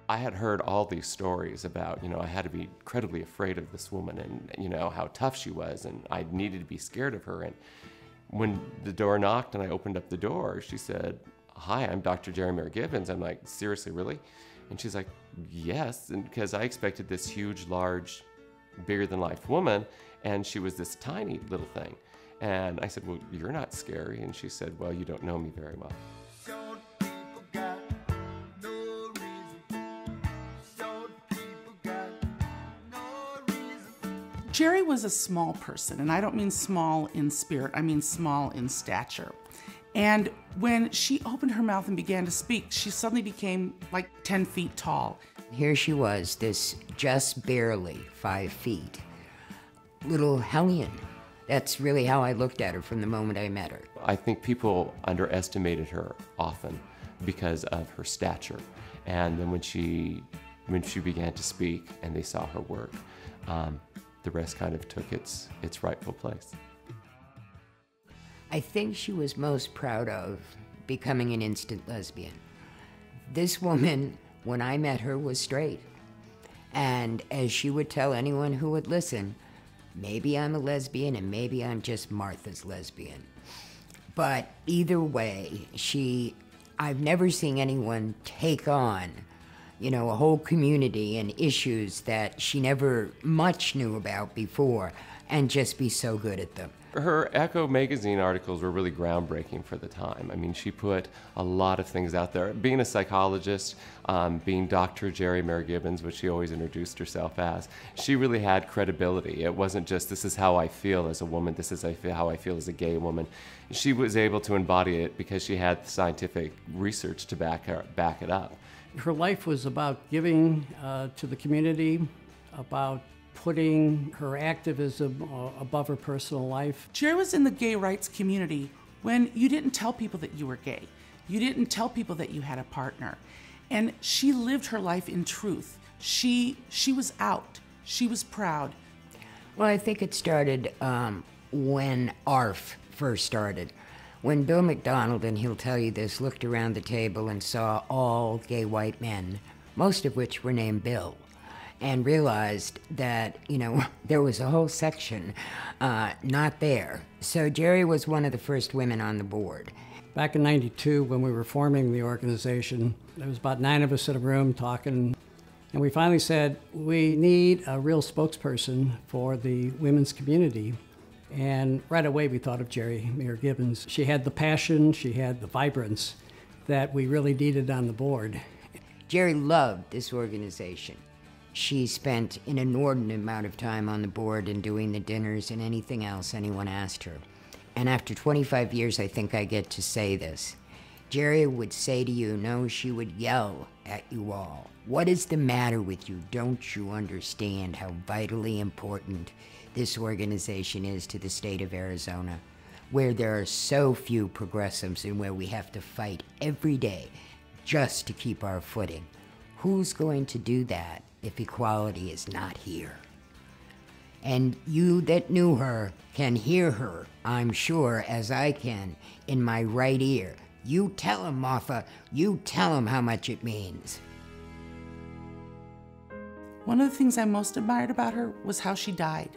I had heard all these stories about, I had to be incredibly afraid of this woman and, how tough she was, and I needed to be scared of her. And when the door knocked and I opened up the door, she said, "Hi, I'm Dr. Gerrie Mayer Gibbons." I'm like, "Seriously, really?" And she's like, "Yes," and because I expected this huge, large, bigger-than-life woman, and she was this tiny little thing. And I said, "Well, you're not scary." And she said, "Well, you don't know me very well." Gerrie was a small person, and I don't mean small in spirit, I mean small in stature. And when she opened her mouth and began to speak, she suddenly became like 10 feet tall. Here she was, this just barely 5 feet, little hellion. That's really how I looked at her from the moment I met her. I think people underestimated her often because of her stature. And then when she began to speak and they saw her work, the rest kind of took its rightful place. I think she was most proud of becoming an instant lesbian. This woman, when I met her, was straight. And as she would tell anyone who would listen, maybe I'm a lesbian and maybe I'm just Martha's lesbian. But either way, I've never seen anyone take on a whole community and issues that she never much knew about before and just be so good at them. Her Echo magazine articles were really groundbreaking for the time. I mean, she put a lot of things out there. Being a psychologist, being Dr. Gerrie Mayer Gibbons, which she always introduced herself as, she really had credibility. It wasn't just, this is how I feel as a woman, this is how I feel as a gay woman. She was able to embody it because she had scientific research to back it up. Her life was about giving to the community, about putting her activism above her personal life. Gerrie was in the gay rights community when you didn't tell people that you were gay. You didn't tell people that you had a partner. And she lived her life in truth. She was out. She was proud. Well, I think it started when ARF first started. When Bill McDonald, and he'll tell you this, looked around the table and saw all gay white men, most of which were named Bill, and realized that, there was a whole section not there. So Gerrie was one of the first women on the board. Back in '92, when we were forming the organization, there was about 9 of us in a room talking, and we finally said, we need a real spokesperson for the women's community. And right away we thought of Gerrie Mayer Gibbons. She had the passion, she had the vibrance that we really needed on the board. Gerrie loved this organization. She spent an inordinate amount of time on the board and doing the dinners and anything else anyone asked her. And after 25 years, I think I get to say this. Gerrie would say to you, no, she would yell at you all. What is the matter with you? Don't you understand how vitally important this organization is to the state of Arizona, where there are so few progressives and where we have to fight every day just to keep our footing? Who's going to do that if equality is not here? And you that knew her can hear her, I'm sure, as I can, in my right ear. You tell him, Martha, you tell him how much it means. One of the things I most admired about her was how she died.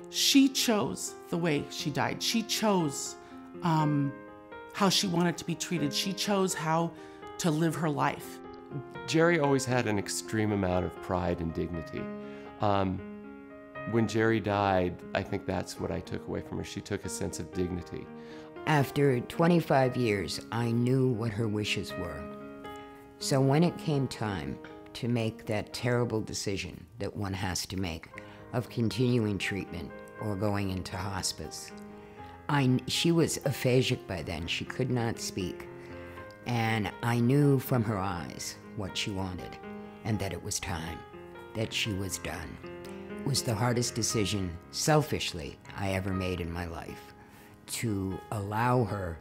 She chose the way she died. She chose how she wanted to be treated. She chose how to live her life. Gerrie always had an extreme amount of pride and dignity. When Gerrie died, I think that's what I took away from her. She took a sense of dignity. After 25 years, I knew what her wishes were. So when it came time to make that terrible decision that one has to make of continuing treatment or going into hospice, she was aphasic by then. She could not speak. And I knew from her eyes what she wanted and that it was time, that she was done. It was the hardest decision, selfishly, I ever made in my life, to allow her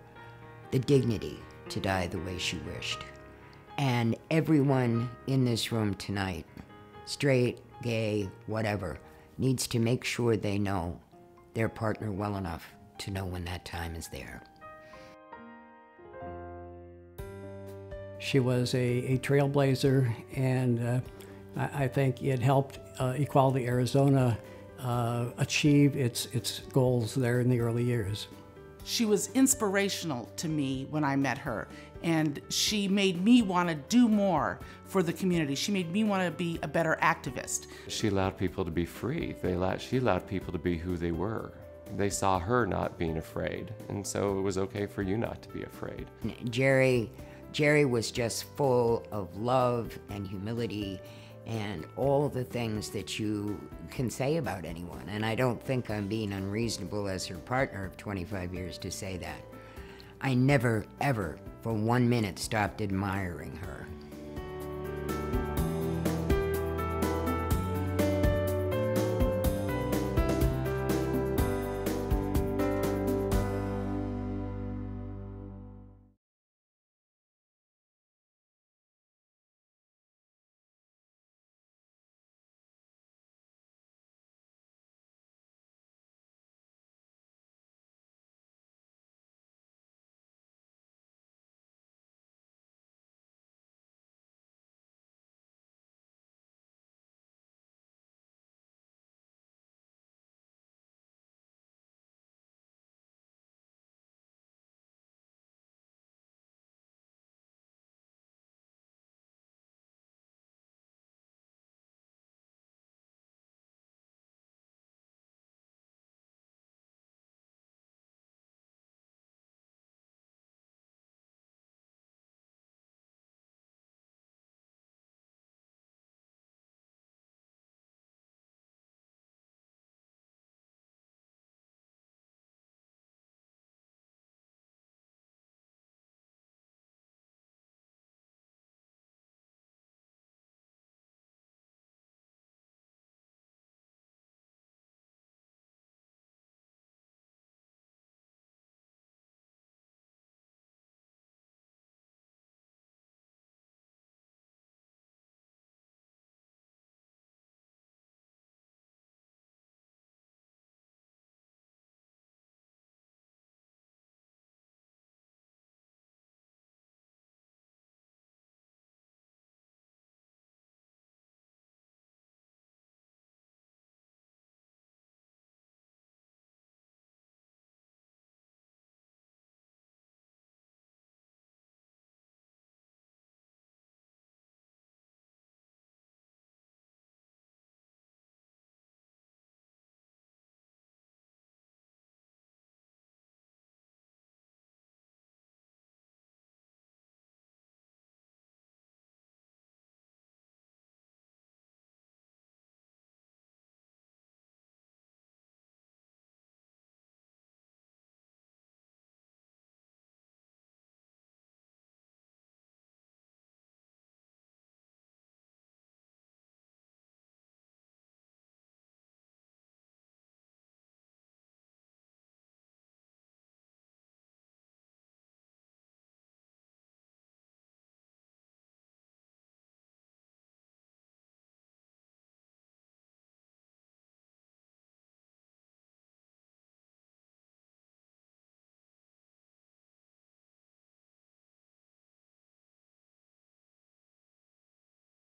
the dignity to die the way she wished. And everyone in this room tonight, straight, gay, whatever, needs to make sure they know their partner well enough to know when that time is there. She was a trailblazer, and I think it helped Equality Arizona achieve its goals there in the early years. She was inspirational to me when I met her, and she made me want to do more for the community. She made me want to be a better activist. She allowed people to be free. She allowed people to be who they were. They saw her not being afraid, and so it was okay for you not to be afraid. Gerrie was just full of love and humility and all the things that you can say about anyone. And I don't think I'm being unreasonable as her partner of 25 years to say that. I never, ever, for 1 minute, stopped admiring her.